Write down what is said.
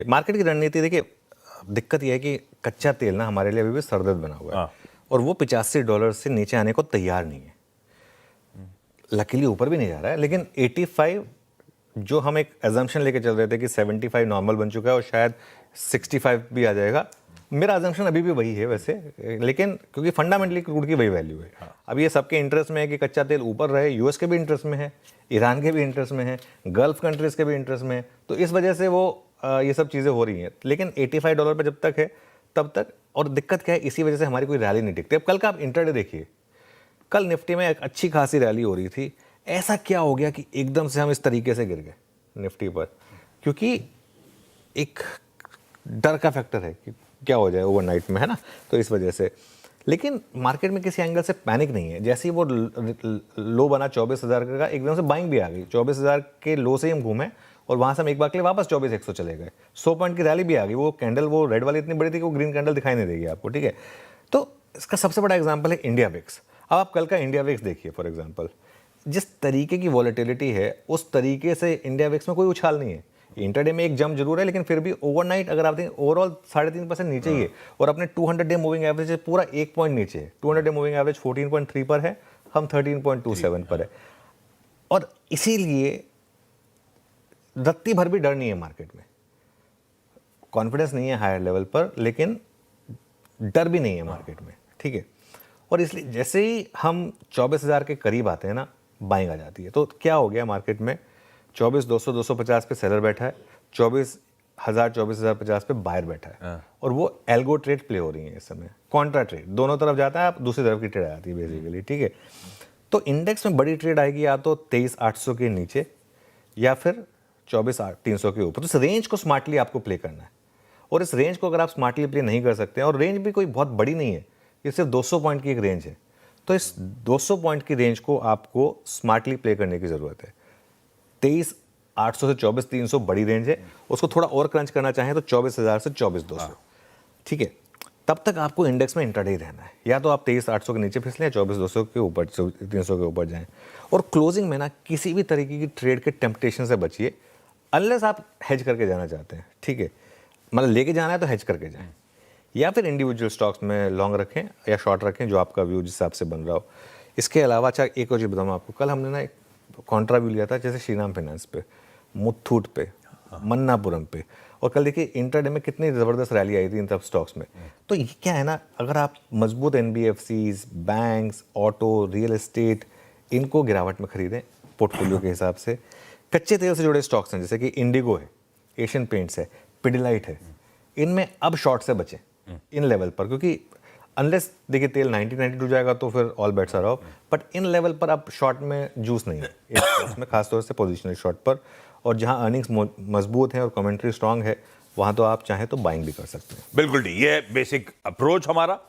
Market की रणनीति देखिए, दिक्कत यह है कि कच्चा तेल ना हमारे लिए अभी भी सरदर्द बना हुआ है। हाँ। और वो $85 से नीचे आने को तैयार नहीं है। लकीली ऊपर भी नहीं जा रहा है, लेकिन 85 जो हम एक एजम्पशन लेके चल रहे थे कि 75 नॉर्मल बन चुका है और शायद 65 भी आ जाएगा, मेरा एजम्पशन अभी भी वही है वैसे, लेकिन क्योंकि फंडामेंटली क्रूड की वही वैल्यू है। अब ये सबके इंटरेस्ट में है कि कच्चा तेल ऊपर रहे, यूएस के भी इंटरेस्ट में है, ईरान के भी इंटरेस्ट में है, गल्फ कंट्रीज के भी इंटरेस्ट में है, तो इस वजह से वो ये सब चीज़ें हो रही हैं। लेकिन $85 पर जब तक है तब तक, और दिक्कत क्या है, इसी वजह से हमारी कोई रैली नहीं टिकती। अब कल का आप इंटरडे देखिए, कल निफ्टी में एक अच्छी खासी रैली हो रही थी, ऐसा क्या हो गया कि एकदम से हम इस तरीके से गिर गए निफ्टी पर? क्योंकि एक डर का फैक्टर है कि क्या हो जाए ओवरनाइट में, है ना, तो इस वजह से। लेकिन मार्केट में किसी एंगल से पैनिक नहीं है। जैसे ही वो लो बना 24,000 का, एकदम से बाइंग भी आ गई। 24,000 के लो से ही हम घूमे और वहाँ से हम एक बार के लिए वापस 24,100 चले गए। 100 पॉइंट की रैली भी आ गई। वो कैंडल, वो रेड वाली इतनी बड़ी थी कि वो ग्रीन कैंडल दिखाई नहीं देगी आपको, ठीक है। तो इसका सबसे बड़ा एग्जाम्पल है इंडिया विक्स। अब आप कल का इंडिया विक्स देखिए फॉर एग्जाम्पल, जिस तरीके की वॉलेटिलिटी है उस तरीके से इंडिया विक्स में कोई उछाल नहीं है। इंटरडे में एक जंप जरूर है, लेकिन फिर भी ओवरनाइट अगर आप देखें ओवरऑल 3.5% नीचे ही है। और अपने 200 डे मूविंग एवरेज से पूरा 1 पॉइंट नीचे है। 200 डे मूविंग एवरेज 14.3 पर है, हम 13.27 पर है। और इसीलिए रत्ती भर भी डर नहीं है मार्केट में, कॉन्फिडेंस नहीं है हायर लेवल पर, लेकिन डर भी नहीं है मार्केट में, ठीक है। और इसलिए जैसे ही हम 24,000 के करीब आते हैं ना, बाइंग आ जाती है। तो क्या हो गया मार्केट में, 24,200 250 पे सेलर बैठा है, 24,000 24,050 पे बायर बैठा है। और वो एल्गो ट्रेड प्ले हो रही है इस समय, कॉन्ट्रा ट्रेड, दोनों तरफ जाता है, आप दूसरी तरफ की ट्रेड आ जाती है बेसिकली, ठीक है। तो इंडेक्स में बड़ी ट्रेड आएगी या तो 23,800 के नीचे या फिर 24,300 के ऊपर। तो इस रेंज को स्मार्टली आपको प्ले करना है। और इस रेंज को अगर आप स्मार्टली प्ले नहीं कर सकते हैं, और रेंज भी कोई बहुत बड़ी नहीं है, ये सिर्फ 200 पॉइंट की एक रेंज है, तो इस 200 पॉइंट की रेंज को आपको स्मार्टली प्ले करने की ज़रूरत है। 23,800 से 24,300 बड़ी रेंज है, उसको थोड़ा और क्रंच करना चाहें तो 24,000 से 24,200, ठीक है। तब तक आपको इंडेक्स में इंट्राडे रहना है, या तो आप 23,800 के नीचे फिसलें, 24,200 के ऊपर 300 के ऊपर जाएं। और क्लोजिंग में ना किसी भी तरीके की ट्रेड के टेम्पटेशन से बचिए, अनलेस आप हेज करके जाना चाहते हैं, ठीक है। मतलब लेके जाना है तो हेज करके जाएं, या फिर इंडिविजुअल स्टॉक्स में लॉन्ग रखें या शॉर्ट रखें, जो आपका व्यू जिस हिसाब से बन रहा हो। इसके अलावा अच्छा एक और चीज़ बताऊँ आपको, कल हमने ना एक कॉन्ट्रा व्यू लिया था, जैसे श्रीराम फाइनेंस पे, मुथूट पे, मन्नापुरम पे। और कल देखिए इंटरडे में कितनी ज़बरदस्त रैली आई थी इन सब स्टॉक्स में। तो ये क्या है ना, अगर आप मजबूत NBFCs, banks, auto, real estate, इनको गिरावट में खरीदें पोर्टफोलियो के हिसाब से। कच्चे तेल से जुड़े स्टॉक्स हैं, जैसे कि इंडिगो है, एशियन पेंट्स है, पिडिलाइट है, इनमें अब शॉर्ट से बचें इन लेवल पर, क्योंकि अनलेस देखिए तेल 90-92 जाएगा तो फिर all bets are off. But इन लेवल पर अब शॉर्ट में जूस नहीं है इस स्टॉक्स में, खासतौर से पोजिशनल शॉर्ट पर। और जहां अर्निंग्स मजबूत हैं और कमेंट्री स्ट्रांग है, वहां तो आप चाहें तो बाइंग भी कर सकते हैं। बिल्कुल ठीक, ये बेसिक अप्रोच हमारा।